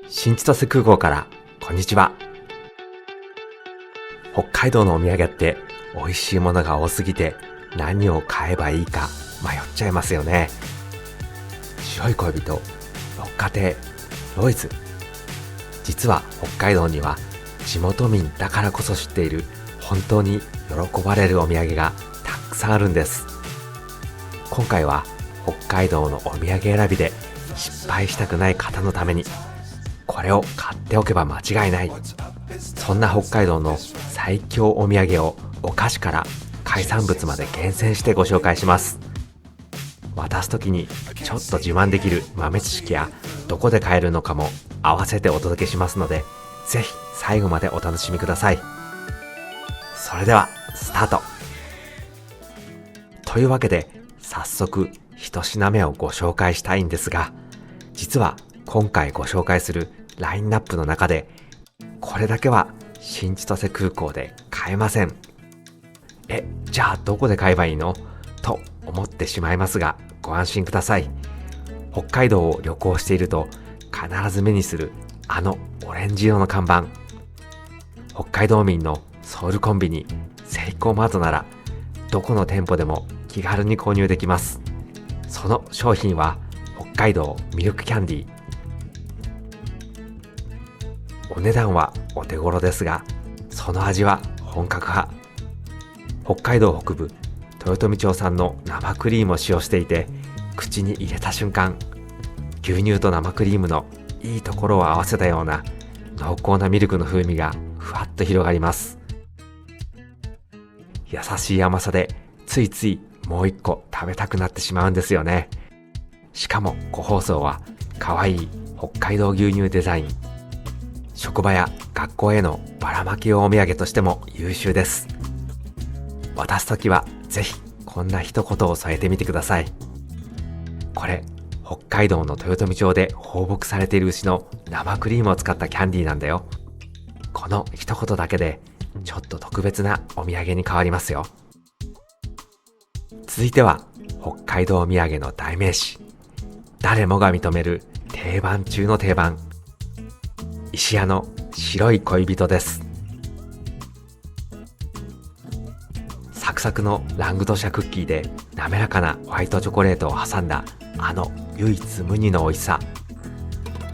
新千歳空港からこんにちは。北海道のお土産って美味しいものが多すぎて何を買えばいいか迷っちゃいますよね。白い恋人、六花亭、ロイズ。実は北海道には地元民だからこそ知っている本当に喜ばれるお土産がたくさんあるんです。今回は北海道のお土産選びで失敗したくない方のためにこれを買っておけば間違いない、そんな北海道の最強お土産をお菓子から海産物まで厳選してご紹介します。渡す時にちょっと自慢できる豆知識やどこで買えるのかも合わせてお届けしますので、ぜひ最後までお楽しみください。それではスタート。というわけで早速一品目をご紹介したいんですが、実は今回ご紹介するラインナップの中でこれだけは新千歳空港で買えません。じゃあどこで買えばいいのと思ってしまいますが、ご安心ください。北海道を旅行していると必ず目にするあのオレンジ色の看板、北海道民のソウルコンビニセイコーマートならどこの店舗でも気軽に購入できます。その商品は北海道ミルクキャンディー。お値段はお手頃ですが、その味は本格派。北海道北部豊富町産の生クリームを使用していて、口に入れた瞬間、牛乳と生クリームのいいところを合わせたような濃厚なミルクの風味がふわっと広がります。優しい甘さでついついもう一個食べたくなってしまうんですよね。しかも個包装は可愛い北海道牛乳デザイン。職場や学校へのばらまき用お土産としても優秀です。渡すときはぜひこんな一言を添えてみてください。これ北海道の豊富町で放牧されている牛の生クリームを使ったキャンディーなんだよ。この一言だけでちょっと特別なお土産に変わりますよ。続いては北海道土産の代名詞、誰もが認める定番中の定番、石屋の白い恋人です。サクサクのラングドシャクッキーで滑らかなホワイトチョコレートを挟んだあの唯一無二の美味しさ。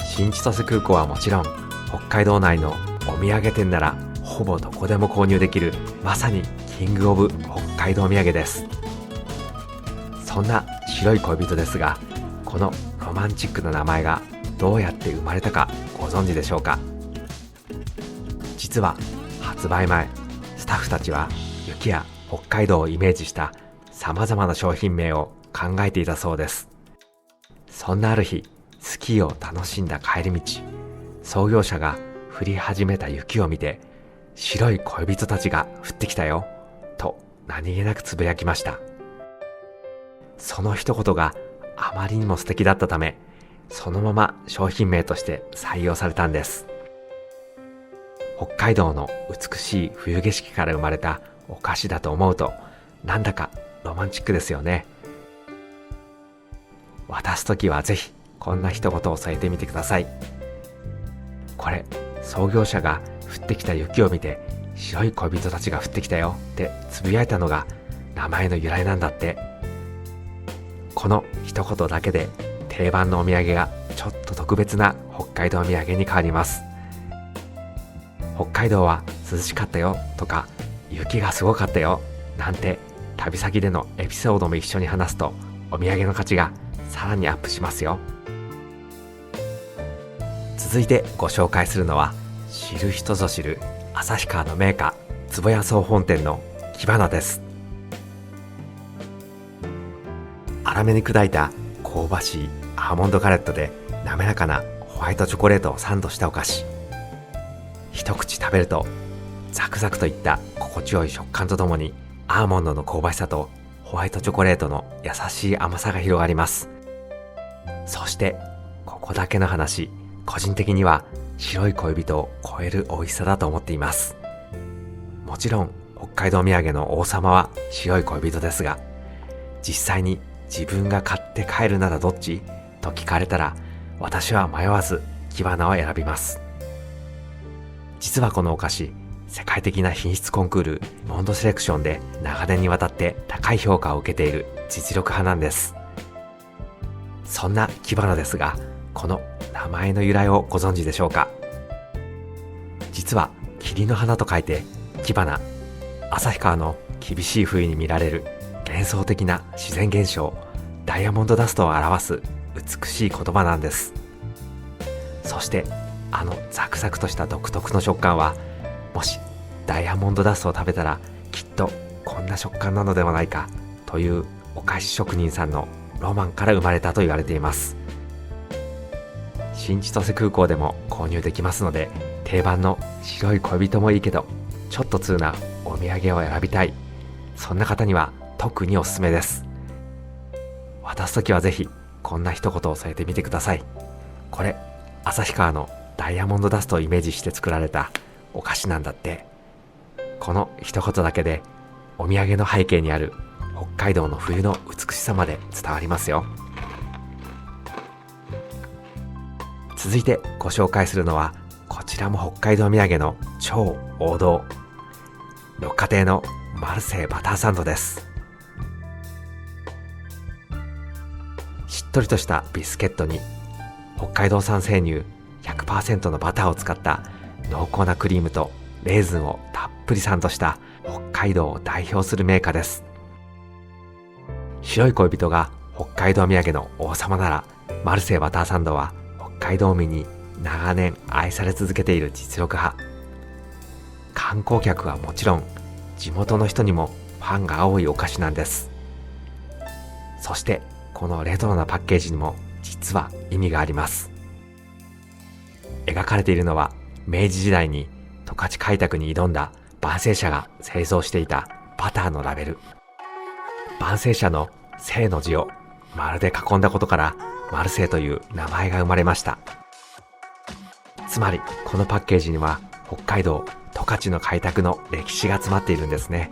新千歳空港はもちろん北海道内のお土産店ならほぼどこでも購入できる、まさにキングオブ北海道土産です。そんな白い恋人ですが、このロマンチックな名前がどうやって生まれたかご存知でしょうか。実は発売前、スタッフたちは雪や北海道をイメージした様々な商品名を考えていたそうです。そんなある日、スキーを楽しんだ帰り道、創業者が降り始めた雪を見て、白い恋人たちが降ってきたよと何気なくつぶやきました。その一言があまりにも素敵だったため、そのまま商品名として採用されたんです。北海道の美しい冬景色から生まれたお菓子だと思うと、なんだかロマンチックですよね。渡すときはぜひこんな一言を添えてみてください。これ、創業者が降ってきた雪を見て、白い恋人たちが降ってきたよってつぶやいたのが名前の由来なんだって。この一言だけで定番のお土産がちょっと特別な北海道土産に変わります。北海道は涼しかったよとか、雪がすごかったよなんて旅先でのエピソードも一緒に話すと、お土産の価値がさらにアップしますよ。続いてご紹介するのは、知る人ぞ知る旭川の銘菓坪屋総本店のキバナです。粗めに砕いた香ばしいアーモンドガレットで滑らかなホワイトチョコレートをサンドしたお菓子。一口食べるとザクザクといった心地よい食感とともに、アーモンドの香ばしさとホワイトチョコレートの優しい甘さが広がります。そしてここだけの話、個人的には白い恋人を超える美味しさだと思っています。もちろん北海道土産の王様は白い恋人ですが、実際に自分が買って帰るならどっちと聞かれたら、私は迷わずキバナを選びます。実はこのお菓子、世界的な品質コンクールモンドセレクションで長年にわたって高い評価を受けている実力派なんです。そんなキバナですが、この名前の由来をご存知でしょうか？実は霧の花と書いてキバナ、旭川の厳しい冬に見られる幻想的な自然現象、ダイヤモンドダストを表す美しい言葉なんです。そしてザクザクとした独特の食感は、もしダイヤモンドダストを食べたらきっとこんな食感なのではないかというお菓子職人さんのロマンから生まれたと言われています。新千歳空港でも購入できますので、定番の白い恋人もいいけどちょっと通なお土産を選びたい、そんな方には特におすすめです。渡すときはぜひこんな一言を添えてみてください。これ旭川のダイヤモンドダストをイメージして作られたお菓子なんだって。この一言だけでお土産の背景にある北海道の冬の美しさまで伝わりますよ。続いてご紹介するのは、こちらも北海道土産の超王道、六花亭のマルセイバターサンドです。しっとりとしたビスケットに北海道産生乳 100% のバターを使った濃厚なクリームとレーズンをたっぷりサンドした北海道を代表する銘菓です。白い恋人が北海道土産の王様なら、マルセイバターサンドは北海道民に長年愛され続けている実力派。観光客はもちろん地元の人にもファンが多いお菓子なんです。そしてこのレトロなパッケージにも実は意味があります。描かれているのは明治時代に十勝開拓に挑んだ万世社が製造していたバターのラベル。万世社の世の字を丸で囲んだことからマルセイという名前が生まれました。つまりこのパッケージには北海道十勝の開拓の歴史が詰まっているんですね。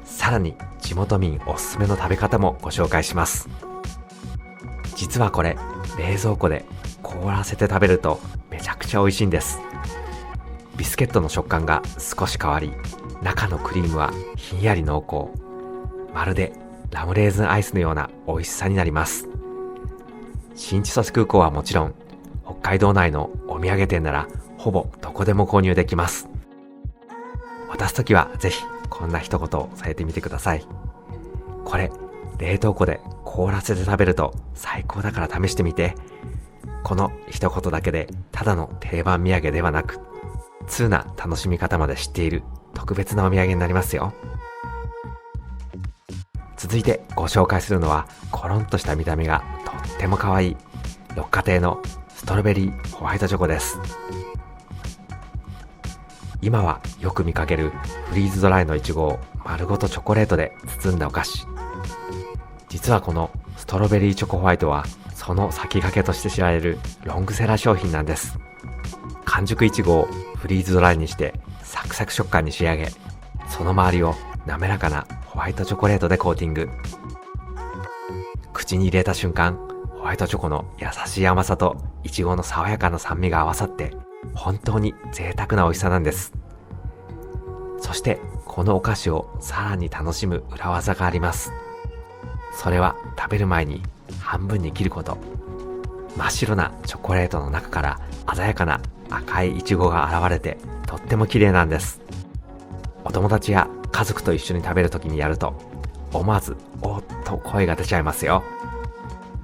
さらに地元民おすすめの食べ方もご紹介します。実はこれ冷蔵庫で凍らせて食べるとめちゃくちゃ美味しいんです。ビスケットの食感が少し変わり、中のクリームはひんやり濃厚、まるでラムレーズンアイスのような美味しさになります。新千歳空港はもちろん北海道内のお土産店ならほぼどこでも購入できます。渡すときはぜひこんな一言を添えてみてください。これ冷凍庫で凍らせて食べると最高だから試してみて。この一言だけでただの定番土産ではなく、通な楽しみ方まで知っている特別なお土産になりますよ。続いてご紹介するのは、コロンとした見た目がとっても可愛い六花亭のストロベリーホワイトチョコです。今はよく見かけるフリーズドライのいちごを丸ごとチョコレートで包んだお菓子。実はこのストロベリーチョコホワイトはその先駆けとして知られるロングセラー商品なんです。完熟いちごをフリーズドライにしてサクサク食感に仕上げ、その周りを滑らかなホワイトチョコレートでコーティング。口に入れた瞬間、ホワイトチョコの優しい甘さといちごの爽やかな酸味が合わさって本当に贅沢な美味しさなんです。そしてこのお菓子をさらに楽しむ裏技があります。それは食べる前に半分に切ること。真っ白なチョコレートの中から鮮やかな赤いイチゴが現れてとっても綺麗なんです。お友達や家族と一緒に食べるときにやると思わずおーっと声が出ちゃいますよ。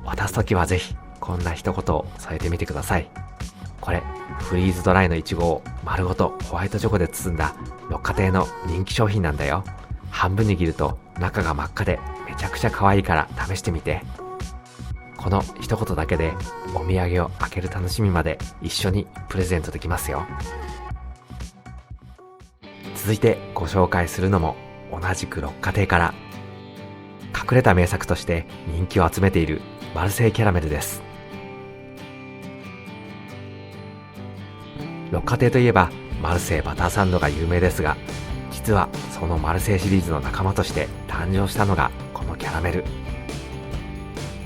渡すときはぜひこんな一言を添えてみてください。これフリーズドライのイチゴを丸ごとホワイトチョコで包んだ六花亭の人気商品なんだよ。半分に切ると中が真っ赤でめちゃくちゃ可愛いから試してみて。この一言だけでお土産を開ける楽しみまで一緒にプレゼントできますよ。続いてご紹介するのも同じく六花亭から隠れた名作として人気を集めているマルセイキャラメルです。六花亭といえばマルセイバターサンドが有名ですが、実はそのマルセイシリーズの仲間として誕生したのがこのキャラメル。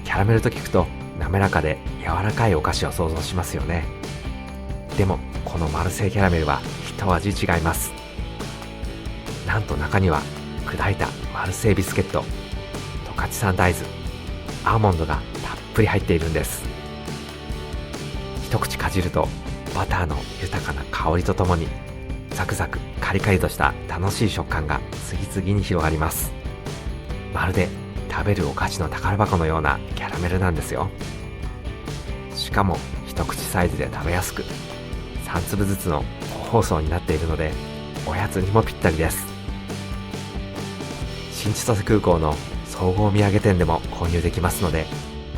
キャラメルと聞くと滑らかで柔らかいお菓子を想像しますよね。でもこのマルセイキャラメルは一味違います。なんと中には砕いたマルセイビスケット、十勝産大豆、アーモンドがたっぷり入っているんです。一口かじるとバターの豊かな香りとともにザクザクカリカリとした楽しい食感が次々に広がります。まるで食べるお菓子の宝箱のようなキャラメルなんですよ。しかも一口サイズで食べやすく、3粒ずつの個包装になっているのでおやつにもぴったりです。新千歳空港の総合土産店でも購入できますので、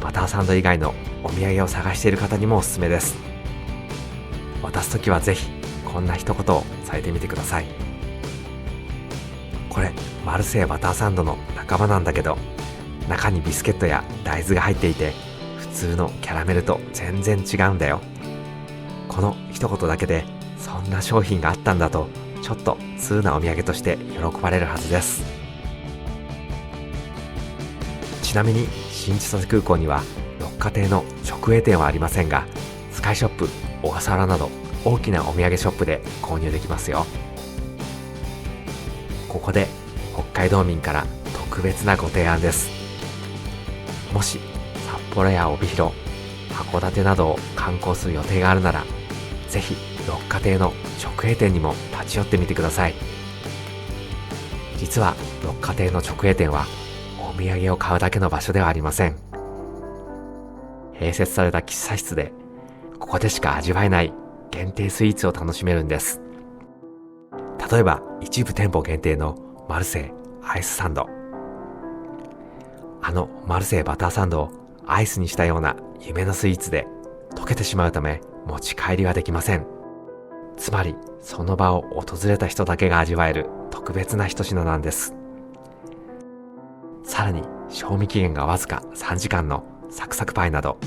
バターサンド以外のお土産を探している方にもおすすめです。渡すときはぜひこんな一言を添えてみてください。これマルセイバターサンドの仲間なんだけど、中にビスケットや大豆が入っていて普通のキャラメルと全然違うんだよ。この一言だけでそんな商品があったんだと、ちょっと通なお土産として喜ばれるはずです。ちなみに新千歳空港には六花亭の直営店はありませんが、スカイショップ、小笠原など大きなお土産ショップで購入できますよ。ここで北海道民から特別なご提案です。もし札幌や帯広、函館などを観光する予定があるなら、ぜひ六花亭の直営店にも立ち寄ってみてください。実は六花亭の直営店はお土産を買うだけの場所ではありません。併設された喫茶室でここでしか味わえない限定スイーツを楽しめるんです。例えば一部店舗限定のマルセイアイスサンド、マルセイバターサンドをアイスにしたような夢のスイーツで、溶けてしまうため持ち帰りはできません。つまりその場を訪れた人だけが味わえる特別な一品なんです。さらに賞味期限がわずか3時間のサクサクパイなど、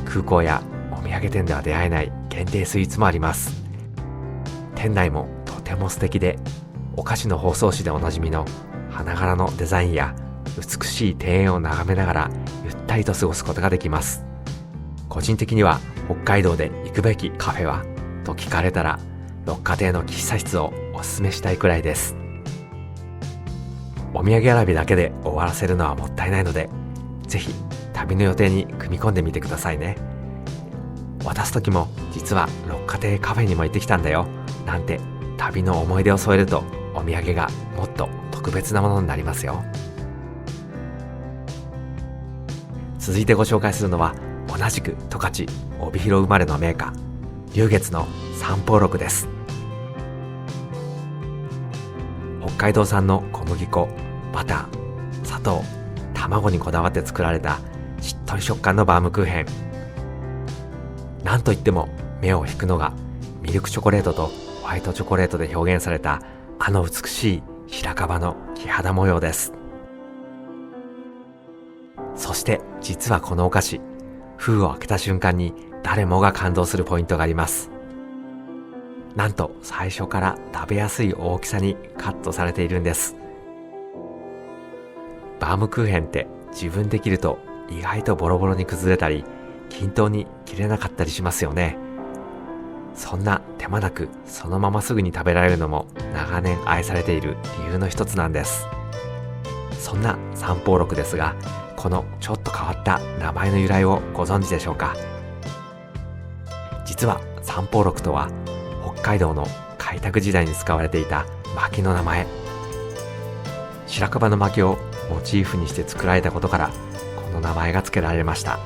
空港やお土産店では出会えない限定スイーツもあります。店内もとても素敵で、お菓子の包装紙でおなじみの花柄のデザインや美しい庭園を眺めながらゆったりと過ごすことができます。個人的には北海道で行くべきカフェはと聞かれたら、六花亭の喫茶室をおすすめしたいくらいです。お土産選びだけで終わらせるのはもったいないので、ぜひ旅の予定に組み込んでみてくださいね。渡す時も実は六花亭カフェにも行ってきたんだよなんて旅の思い出を添えると、お土産がもっと特別なものになりますよ。続いてご紹介するのは、同じく十勝帯広生まれの銘菓龍月の三宝六です。北海道産の小麦粉、バター、砂糖、卵にこだわって作られたしっとり食感のバームクーヘン。なんといっても目を引くのがミルクチョコレートとホワイトチョコレートで表現された美しい白樺の木肌模様です。そして実はこのお菓子、封を開けた瞬間に誰もが感動するポイントがあります。なんと最初から食べやすい大きさにカットされているんです。バームクーヘンって自分で切ると意外とボロボロに崩れたり、均等に切れなかったりしますよね。そんな手間なくそのまますぐに食べられるのも長年愛されている理由の一つなんです。そんな三宝六ですが、このちょっと変わった名前の由来をご存知でしょうか。実は三宝六とは北海道の開拓時代に使われていた薪の名前。白樺の薪をモチーフにして作られたことからこの名前が付けられました。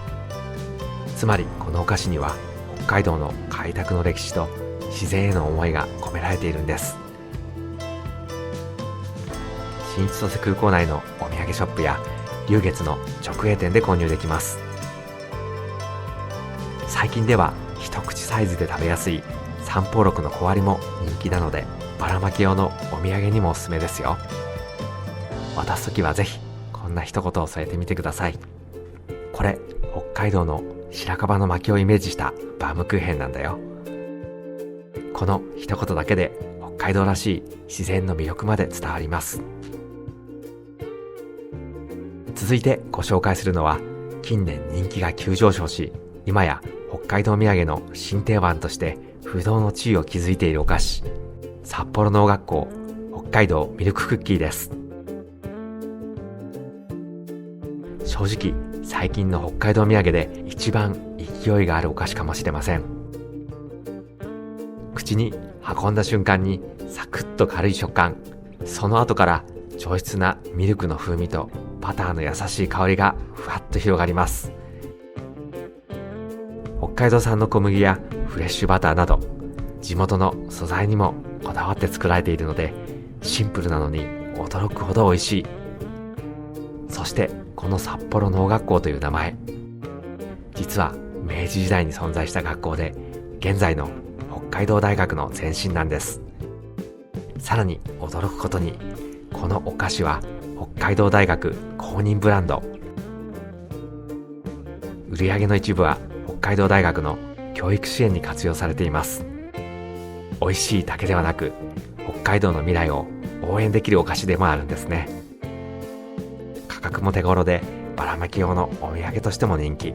つまりこのお菓子には北海道の開拓の歴史と自然への思いが込められているんです。新千歳空港内のお土産ショップや龍月の直営店で購入できます。最近では一口サイズで食べやすい三宝六の小割りも人気なので、ばらまき用のお土産にもおすすめですよ。渡すときはぜひこんな一言を添えてみてください。これ北海道の白樺の薪をイメージしたバームクーヘンなんだよ。この一言だけで北海道らしい自然の魅力まで伝わります。続いてご紹介するのは近年人気が急上昇し、今や北海道土産の新定番として不動の地位を築いているお菓子、札幌農学校北海道ミルククッキーです。正直最近の北海道土産で一番勢いがあるお菓子かもしれません。口に運んだ瞬間にサクッと軽い食感、その後から上質なミルクの風味とバターの優しい香りがふわっと広がります。北海道産の小麦やフレッシュバターなど地元の素材にもこだわって作られているので、シンプルなのに驚くほど美味しい。そしてこの札幌農学校という名前、実は明治時代に存在した学校で、現在の北海道大学の前身なんです。さらに驚くことに、このお菓子は北海道大学公認ブランド。売上の一部は北海道大学の教育支援に活用されています。美味しいだけではなく、北海道の未来を応援できるお菓子でもあるんですね。価格も手頃で、ばらまき用のお土産としても人気。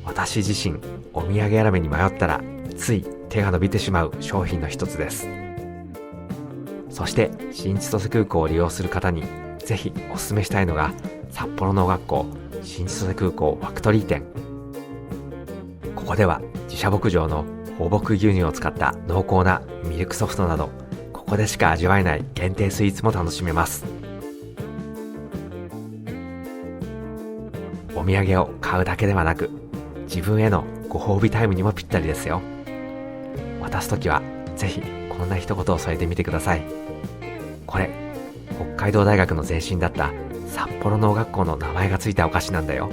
私自身、お土産選びに迷ったらつい手が伸びてしまう商品の一つです。そして新千歳空港を利用する方にぜひお勧めしたいのが、札幌農学校新千歳空港ファクトリー店。ここでは自社牧場の放牧牛乳を使った濃厚なミルクソフトなど、ここでしか味わえない限定スイーツも楽しめます。お土産を買うだけではなく、自分へのご褒美タイムにもぴったりですよ。渡すときはぜひこんな一言を添えてみてください。これ、北海道大学の前身だった札幌農学校の名前がついたお菓子なんだよ。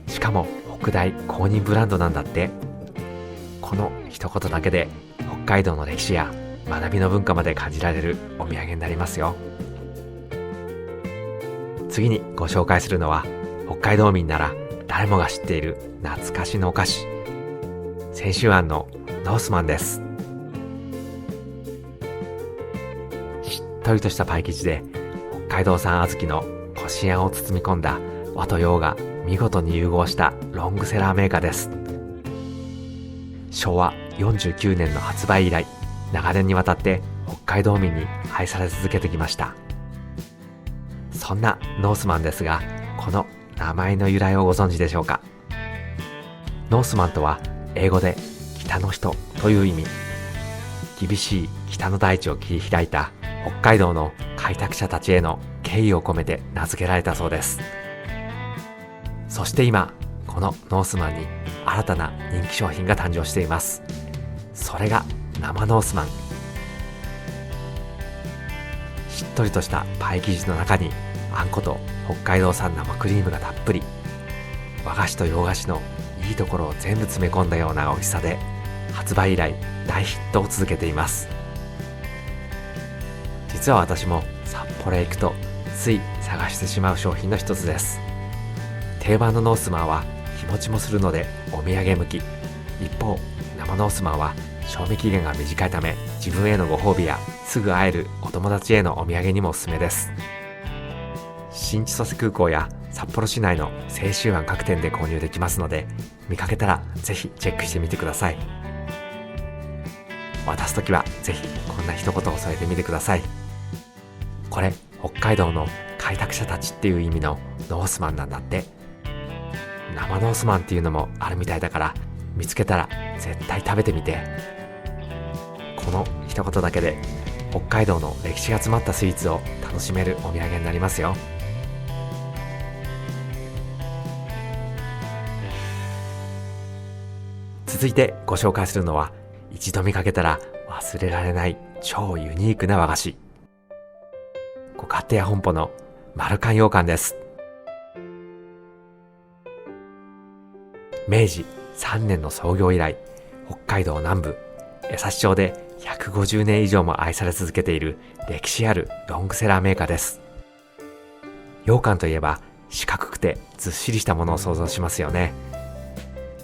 しかも北大公認ブランドなんだって。この一言だけで北海道の歴史や学びの文化まで感じられるお土産になりますよ。次にご紹介するのは、北海道民なら誰もが知っている懐かしのお菓子、泉州庵のノースマンです。しっとりとしたパイ生地で北海道産小豆のこしあんを包み込んだ和と洋が見事に融合したロングセラーメーカーです。昭和49年の発売以来、長年にわたって北海道民に愛され続けてきました。そんなノースマンですが、この名前の由来をご存知でしょうか。ノースマンとは英語で北の人という意味。厳しい北の大地を切り開いた北海道の開拓者たちへの敬意を込めて名付けられたそうです。そして今、このノースマンに新たな人気商品が誕生しています。それが生ノースマン。しっとりとしたパイ生地の中にあんこと北海道産生クリームがたっぷり、和菓子と洋菓子のいいところを全部詰め込んだような美味しさで、発売以来大ヒットを続けています。実は私も札幌へ行くとつい探してしまう商品の一つです。定番のノースマンは日持ちもするのでお土産向き。一方、生ノースマンは賞味期限が短いため、自分へのご褒美やすぐ会えるお友達へのお土産にもおすすめです。新千歳空港や札幌市内の泉州庵各店で購入できますので、見かけたらぜひチェックしてみてください。渡すときはぜひこんな一言を添えてみてください。これ、北海道の開拓者たちっていう意味のノースマンなんだって。生ノースマンっていうのもあるみたいだから、見つけたら絶対食べてみて。この一言だけで北海道の歴史が詰まったスイーツを楽しめるお土産になりますよ。続いてご紹介するのは、一度見かけたら忘れられない超ユニークな和菓子、ご家庭本舗の丸柑羊羹です。明治3年の創業以来、北海道南部江差町で150年以上も愛され続けている歴史あるロングセラーメーカーです。羊羹といえば四角くてずっしりしたものを想像しますよね。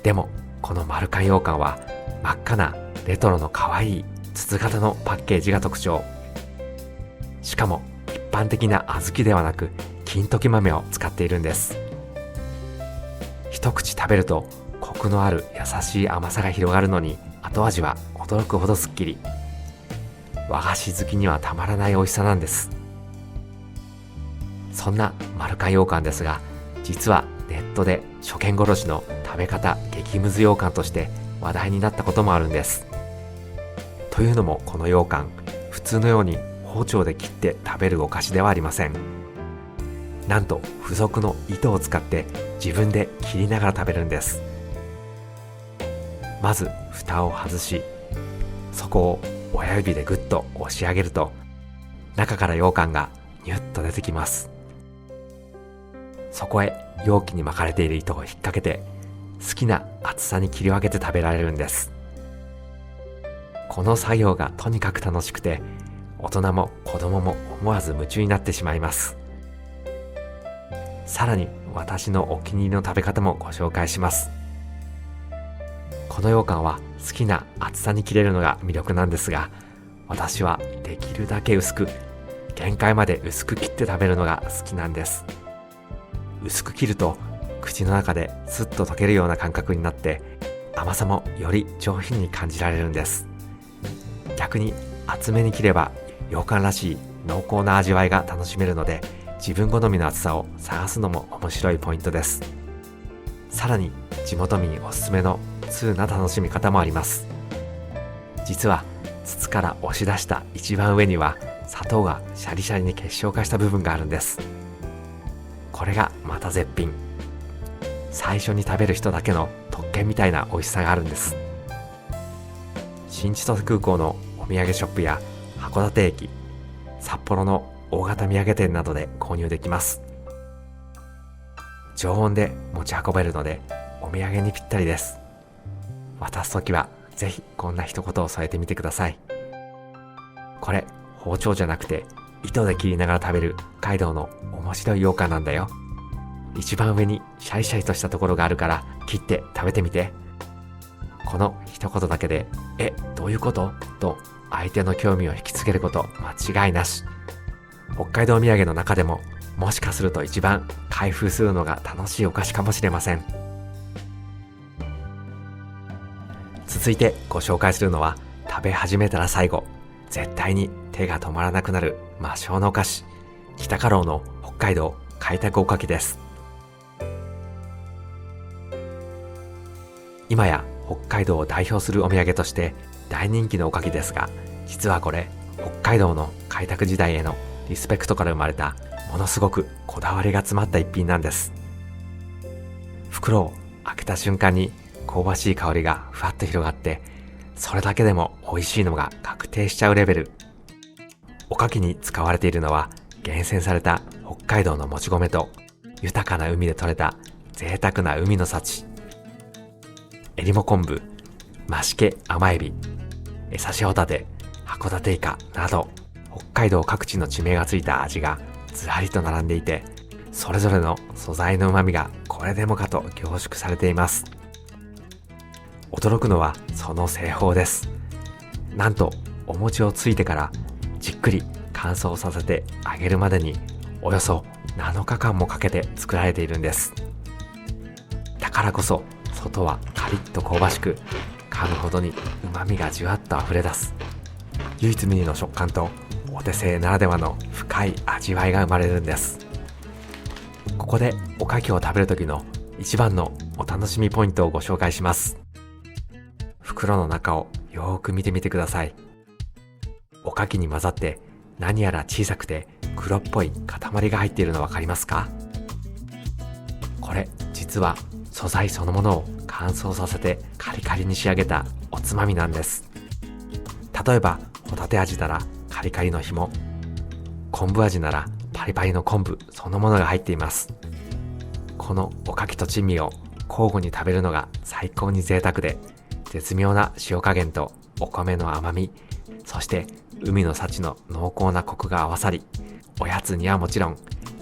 でもこの丸柑羊羹は真っ赤なレトロの可愛い筒型のパッケージが特徴。しかも一般的な小豆ではなく金時豆を使っているんです。一口食べるとコクのある優しい甘さが広がるのに、後味は驚くほどすっきり。和菓子好きにはたまらない美味しさなんです。そんなマルカ羊羹ですが、実はネットで初見殺しの食べ方激ムズ羊羹として話題になったこともあるんです。というのも、この羊羹、普通のように包丁で切って食べるお菓子ではありません。なんと付属の糸を使って自分で切りながら食べるんです。まず蓋を外し、そこを親指でぐっと押し上げると、中から羊羹がニュッと出てきます。そこへ容器に巻かれている糸を引っ掛けて、好きな厚さに切り分けて食べられるんです。この作業がとにかく楽しくて、大人も子供も思わず夢中になってしまいます。さらに私のお気に入りの食べ方もご紹介します。この羊羹は好きな厚さに切れるのが魅力なんですが、私はできるだけ薄く、限界まで薄く切って食べるのが好きなんです。薄く切ると口の中でスッと溶けるような感覚になって、甘さもより上品に感じられるんです。逆に厚めに切れば羊羹らしい濃厚な味わいが楽しめるので、自分好みの厚さを探すのも面白いポイントです。さらに地元民おすすめの通な楽しみ方もあります。実は筒から押し出した一番上には砂糖がシャリシャリに結晶化した部分があるんです。これがまた絶品。最初に食べる人だけの特権みたいな美味しさがあるんです。新千歳空港のお土産ショップや函館駅、札幌の大型土産店などで購入できます。常温で持ち運べるのでお土産にぴったりです。渡すときはぜひこんな一言を添えてみてください。これ包丁じゃなくて糸で切りながら食べる北海道の面白い羊羹なんだよ。一番上にシャリシャリとしたところがあるから切って食べてみて。この一言だけでどういうこと?と相手の興味を引きつけること間違いなし。北海道土産の中でももしかすると一番開封するのが楽しいお菓子かもしれません。続いてご紹介するのは、食べ始めたら最後絶対に手が止まらなくなる魔性のお菓子、北家老の北海道開拓おかきです。今や北海道を代表するお土産として大人気のおかきですが、実はこれ北海道の開拓時代へのリスペクトから生まれたものすごくこだわりが詰まった一品なんです。袋を開けた瞬間に香ばしい香りがふわっと広がって、それだけでも美味しいのが確定しちゃうレベル。おかきに使われているのは厳選された北海道のもち米と豊かな海で採れた贅沢な海の幸、えりも昆布、増しけ甘エビ、江差しホタテ、函館イカなど北海道各地の地名がついた味がずらりと並んでいて、それぞれの素材の旨味がこれでもかと凝縮されています。驚くのはその製法です。なんとお餅をついてからじっくり乾燥させて揚げるまでにおよそ7日間もかけて作られているんです。だからこそ外はカリッと香ばしく、噛むほどに旨味がじわっと溢れ出す唯一無二の食感とお手製ならではの深い味わいが生まれるんです。ここでおかきを食べる時の一番のお楽しみポイントをご紹介します。袋の中をよーく見てみてください。おかきに混ざって何やら小さくて黒っぽい塊が入っているのわかりますか？これ実は素材そのものを乾燥させてカリカリに仕上げたおつまみなんです。例えばホタテ味ならカリカリの紐、昆布味ならパリパリの昆布そのものが入っています。このおかきと珍味を交互に食べるのが最高に贅沢で、絶妙な塩加減とお米の甘み、そして海の幸の濃厚なコクが合わさり、おやつにはもちろん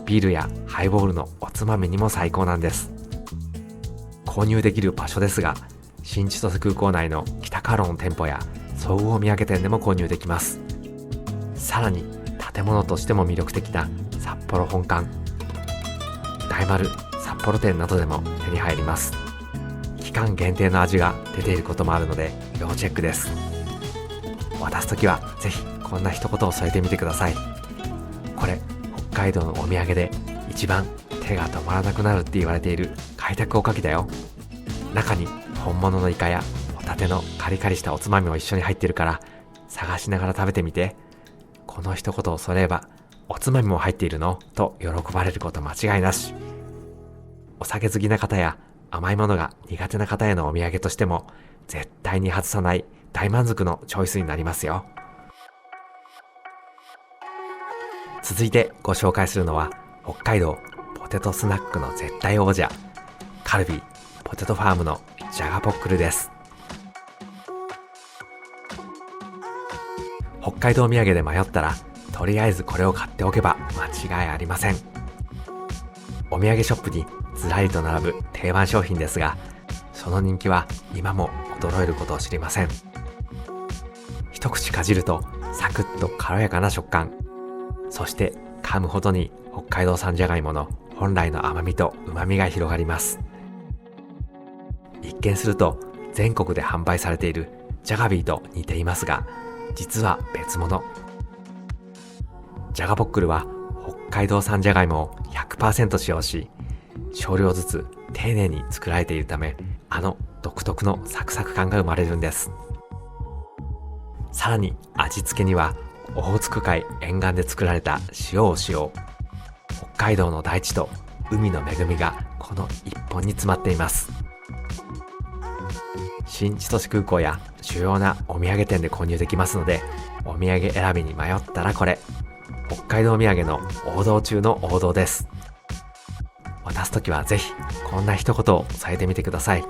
ビールやハイボールのおつまみにも最高なんです。購入できる場所ですが、新千歳空港内の北家老の店舗や総合土産店でも購入できます。さらに建物としても魅力的な札幌本館、大丸札幌店などでも手に入ります。期間限定の味が出ていることもあるので要チェックです。渡すときはぜひこんな一言を添えてみてください。これ北海道のお土産で一番手が止まらなくなるって言われている開拓おかきだよ。中に本物のイカやホタテのカリカリしたおつまみも一緒に入ってるから探しながら食べてみて。この一言を添えればおつまみも入っているのと喜ばれること間違いなし。お酒好きな方や甘いものが苦手な方へのお土産としても絶対に外さない大満足のチョイスになりますよ。続いてご紹介するのは北海道ポテトスナックの絶対王者、カルビーポテトファームのじゃがポックルです。北海道土産で迷ったらとりあえずこれを買っておけば間違いありません。お土産ショップにずらりと並ぶ定番商品ですが、その人気は今も衰えることを知りません。一口かじるとサクッと軽やかな食感、そして噛むほどに北海道産じゃがいもの本来の甘みと旨みが広がります。一見すると全国で販売されているじゃがビーと似ていますが、実は別物。じゃがポックルは北海道産じゃがいもを 100% 使用し、少量ずつ丁寧に作られているため、独特のサクサク感が生まれるんです。さらに味付けにはオホーツク海沿岸で作られた塩を使用。北海道の大地と海の恵みがこの一本に詰まっています。新千歳空港や主要なお土産店で購入できますので、お土産選びに迷ったらこれ、北海道土産の王道中の王道です。渡すときはぜひこんな一言を添えてみてください。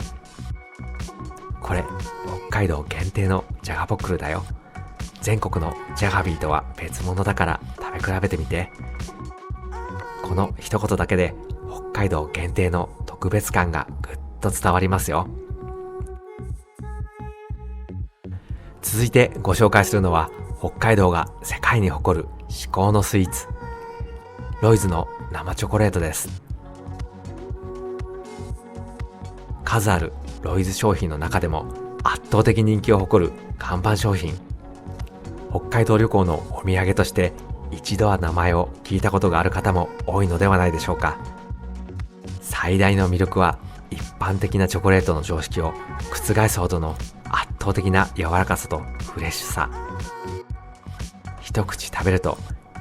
これ北海道限定のじゃがポックルだよ。全国のじゃがビーとは別物だから食べ比べてみて。この一言だけで北海道限定の特別感がぐっと伝わりますよ。続いてご紹介するのは北海道が世界に誇る至高のスイーツ、ロイズの生チョコレートです。数あるロイズ商品の中でも圧倒的人気を誇る看板商品。北海道旅行のお土産として一度は名前を聞いたことがある方も多いのではないでしょうか。最大の魅力は一般的なチョコレートの常識を覆すほどの圧倒的な柔らかさとフレッシュさ。一口食べると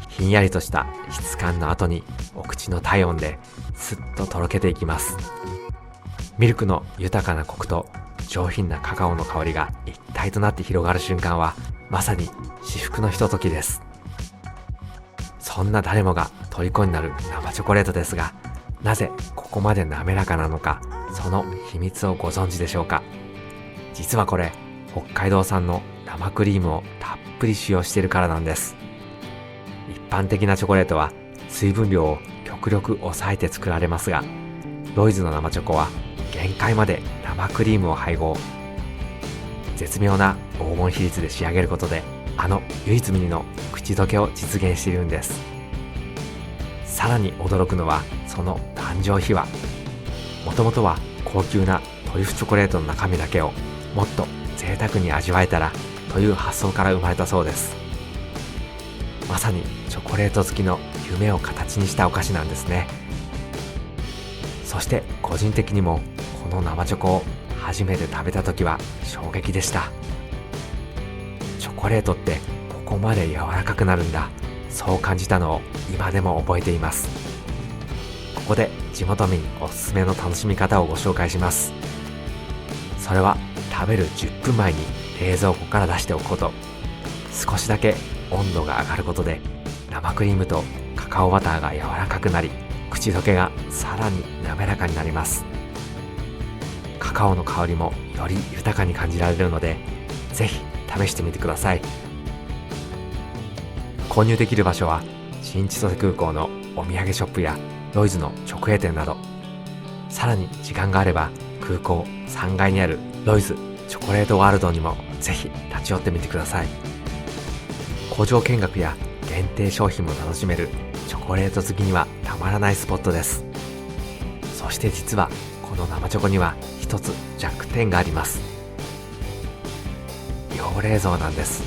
ひんやりとした質感の後にお口の体温ですっととろけていきます。ミルクの豊かなコクと上品なカカオの香りが一体となって広がる瞬間はまさに至福のひとときです。そんな誰もが虜になる生チョコレートですが、なぜここまで滑らかなのか、その秘密をご存知でしょうか。実はこれ北海道産の生クリームをたっぷり使用しているからなんです。一般的なチョコレートは水分量を極力抑えて作られますが、ロイズの生チョコは限界まで生クリームを配合。絶妙な黄金比率で仕上げることで、唯一無二の口どけを実現しているんです。さらに驚くのはその誕生秘話。もともとは高級なトリュフチョコレートの中身だけをもっと贅沢に味わえたらという発想から生まれたそうです。まさにチョコレート好きの夢を形にしたお菓子なんですね。そして個人的にもこの生チョコを初めて食べた時は衝撃でした。チョコレートってここまで柔らかくなるんだ、そう感じたのを今でも覚えています。ここで地元民おすすめの楽しみ方をご紹介します。それは食べる10分前に冷蔵庫から出しておくこと。少しだけ温度が上がることで生クリームとカカオバターが柔らかくなり、口どけがさらに滑らかになります。カカオの香りもより豊かに感じられるので、ぜひ試してみてください。購入できる場所は新千歳空港のお土産ショップやロイズの直営店など、さらに時間があれば空港3階にあるロイズチョコレートワールドにもぜひ立ち寄ってみてください。工場見学や限定商品も楽しめるチョコレート好きにはたまらないスポットです。そして実はこの生チョコには一つ弱点があります。要冷蔵なんです。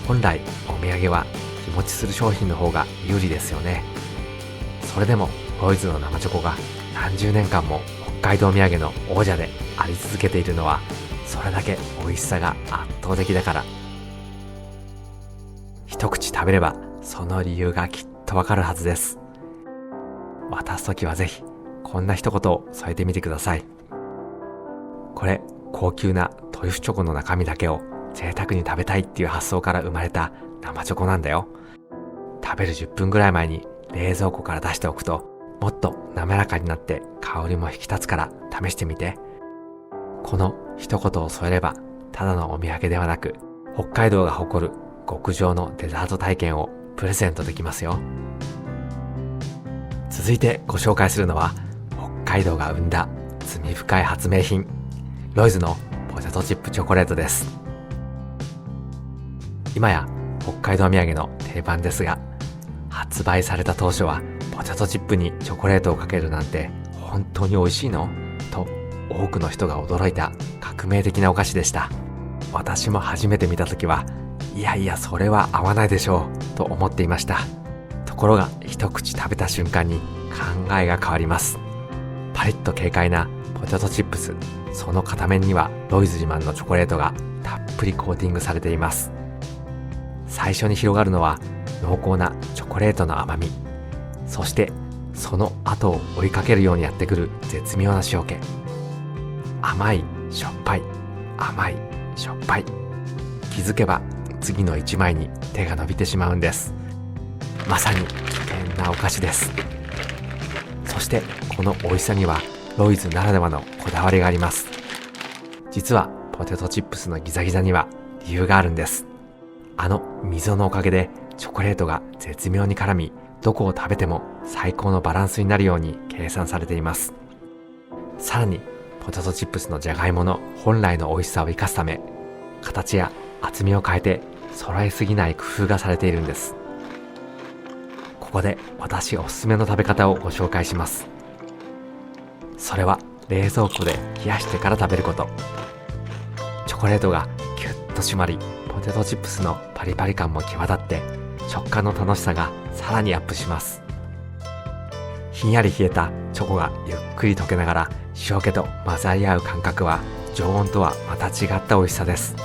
本来お土産は日持ちする商品の方が有利ですよね。それでもロイズの生チョコが何十年間も北海道土産の王者であり続けているのは、それだけ美味しさが圧倒的だから。一口食べればその理由がきっとわかるはずです。渡すときはぜひこんな一言を添えてみてください。これ高級なトリュフチョコの中身だけを贅沢に食べたいっていう発想から生まれた生チョコなんだよ。食べる10分ぐらい前に冷蔵庫から出しておくと、もっと滑らかになって香りも引き立つから試してみて。この一言を添えれば、ただのお土産ではなく、北海道が誇る極上のデザート体験をプレゼントできますよ。続いてご紹介するのは、北海道が生んだ罪深い発明品、ロイズのポテトチップチョコレートです。今や北海道土産の定番ですが、発売された当初はポテトチップにチョコレートをかけるなんて本当に美味しいの？と多くの人が驚いた革命的なお菓子でした。私も初めて見た時は、いやいやそれは合わないでしょうと思っていました。ところが一口食べた瞬間に考えが変わります。パリッと軽快なポテトチップス、その片面にはロイズ自慢のチョコレートがたっぷりコーティングされています。最初に広がるのは濃厚なチョコレートの甘み、そしてその後を追いかけるようにやってくる絶妙な塩気。甘いしょっぱい、甘いしょっぱい。気づけば次の一枚に手が伸びてしまうんです。まさに危険なお菓子です。そしてこの美味しさにはロイズならではのこだわりがあります。実はポテトチップスのギザギザには理由があるんです。あの溝のおかげでチョコレートが絶妙に絡み、どこを食べても最高のバランスになるように計算されています。さらにポテトチップスのじゃがいもの本来の美味しさを生かすため、形や厚みを変えて揃えすぎない工夫がされているんです。ここで私おすすめの食べ方をご紹介します。それは冷蔵庫で冷やしてから食べること。チョコレートがキュッと締まり、ポテトチップスのパリパリ感も際立って食感の楽しさがさらにアップします。ひんやり冷えたチョコがゆっくり溶けながら塩気と混ざり合う感覚は、常温とはまた違った美味しさです。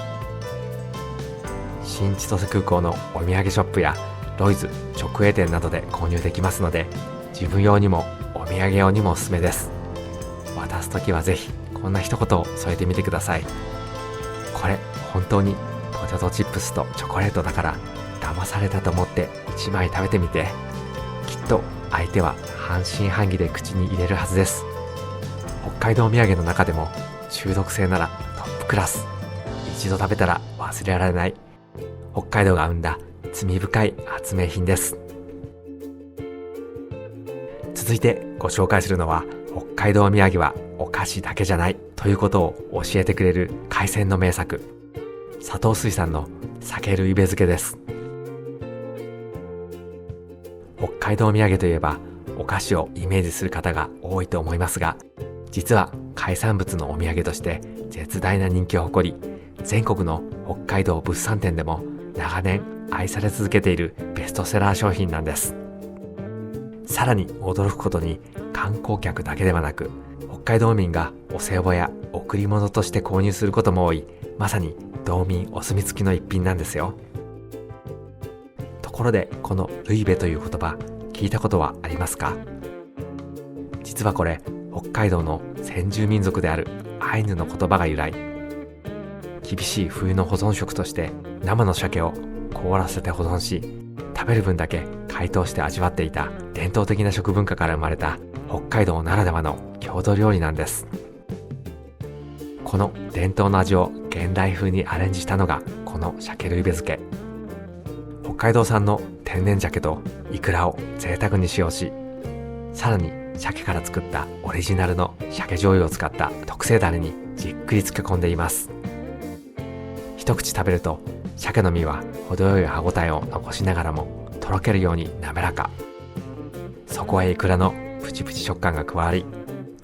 新千歳空港のお土産ショップやロイズ直営店などで購入できますので、自分用にもお土産用にもおすすめです。渡すときはぜひこんな一言を添えてみてください。これ本当にポテトチップスとチョコレートだから騙されたと思って1枚食べてみて。きっと相手は半信半疑で口に入れるはずです。北海道土産の中でも中毒性ならトップクラス。一度食べたら忘れられない北海道が生んだ罪深い発明品です。続いてご紹介するのは、北海道土産はお菓子だけじゃないということを教えてくれる海鮮の名作、佐藤水産の鮭ルイベ漬けです。北海道土産といえばお菓子をイメージする方が多いと思いますが、実は海産物のお土産として絶大な人気を誇り、全国の北海道物産展でも長年愛され続けているベストセラー商品なんです。さらに驚くことに、観光客だけではなく北海道民がお歳暮や贈り物として購入することも多い、まさに道民お墨付きの一品なんですよ。ところでこのルイベという言葉、聞いたことはありますか？実はこれ北海道の先住民族であるアイヌの言葉が由来。厳しい冬の保存食として生の鮭を凍らせて保存し、食べる分だけ解凍して味わっていた伝統的な食文化から生まれた北海道ならではの郷土料理なんです。この伝統の味を現代風にアレンジしたのがこの鮭ルイベ漬け。北海道産の天然鮭とイクラを贅沢に使用し、さらに鮭から作ったオリジナルの鮭醤油を使った特製ダレにじっくり漬け込んでいます。一口食べると鮭の身は程よい歯ごたえを残しながらもとろけるように滑らか。そこへイクラのプチプチ食感が加わり、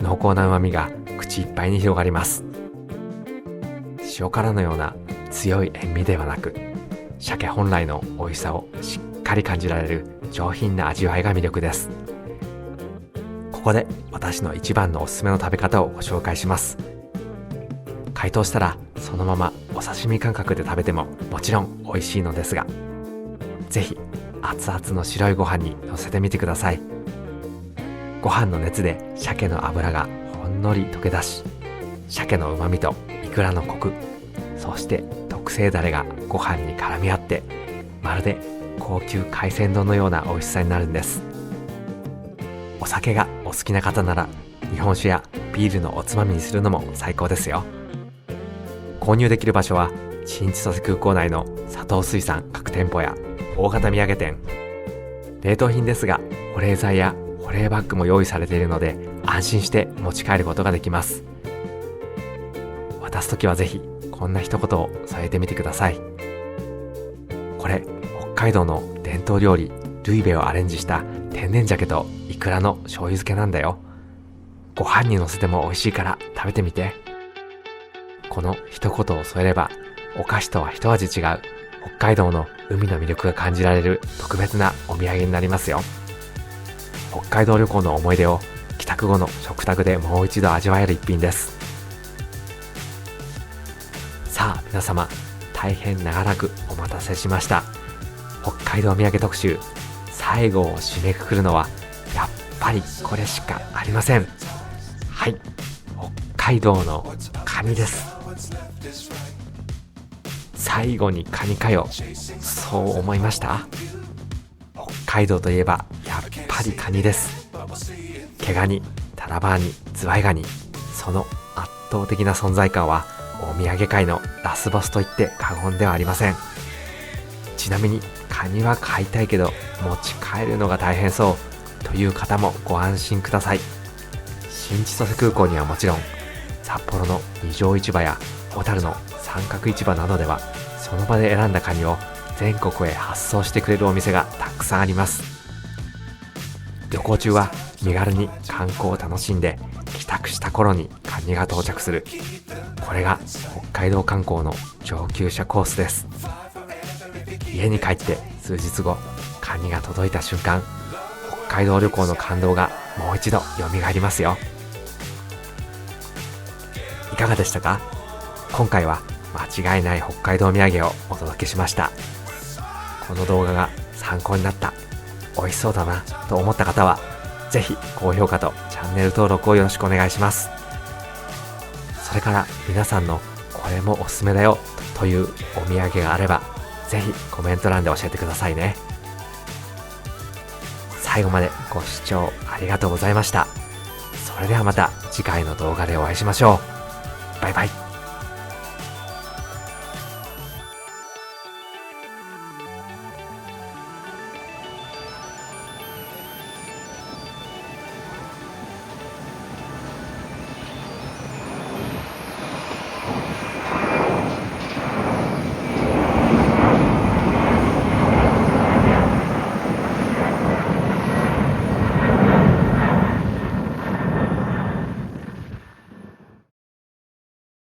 濃厚な旨味が口いっぱいに広がります。塩辛のような強い塩味ではなく、鮭本来の美味しさをしっかり感じられる上品な味わいが魅力です。ここで私の一番のおすすめの食べ方をご紹介します。解凍したらそのままお刺身感覚で食べてももちろん美味しいのですが、ぜひ熱々の白いご飯に乗せてみてください。ご飯の熱で鮭の脂がほんのり溶け出し、鮭の旨味とイクラのコク、そして特製ダレがご飯に絡み合って、まるで高級海鮮丼のような美味しさになるんです。お酒がお好きな方なら日本酒やビールのおつまみにするのも最高ですよ。購入できる場所は新千歳空港内の佐藤水産各店舗や大型土産店。冷凍品ですが保冷剤や保冷バッグも用意されているので安心して持ち帰ることができます。渡すときはぜひこんな一言を添えてみてください。これ北海道の伝統料理ルイベをアレンジした天然鮭とイクラの醤油漬けなんだよ。ご飯にのせても美味しいから食べてみて。この一言を添えればお菓子とは一味違う北海道の海の魅力が感じられる特別なお土産になりますよ。北海道旅行の思い出を帰宅後の食卓でもう一度味わえる一品です。さあ皆様、大変長らくお待たせしました。北海道土産特集、最後を締めくくるのはやっぱりこれしかありません。はい、北海道のカニです。最後にカニかよ、そう思いました？北海道といえばやっぱりカニです。毛ガニ、タラバガニ、ズワイガニ、その圧倒的な存在感はお土産界のラスボスと言って過言ではありません。ちなみにカニは買いたいけど持ち帰るのが大変そうという方もご安心ください。新千歳空港にはもちろん、札幌の二条市場や小樽の三角市場などではその場で選んだカニを全国へ発送してくれるお店がたくさんあります。旅行中は身軽に観光を楽しんで帰宅した頃にカニが到着する、これが北海道観光の上級者コースです。家に帰って数日後、カニが届いた瞬間、北海道旅行の感動がもう一度蘇りますよ。いかがでしたか？今回は間違いない北海道土産をお届けしました。この動画が参考になった、美味しそうだなと思った方はぜひ高評価とチャンネル登録をよろしくお願いします。それから皆さんのこれもおすすめだよというお土産があればぜひコメント欄で教えてくださいね。最後までご視聴ありがとうございました。それではまた次回の動画でお会いしましょう。バイバイ。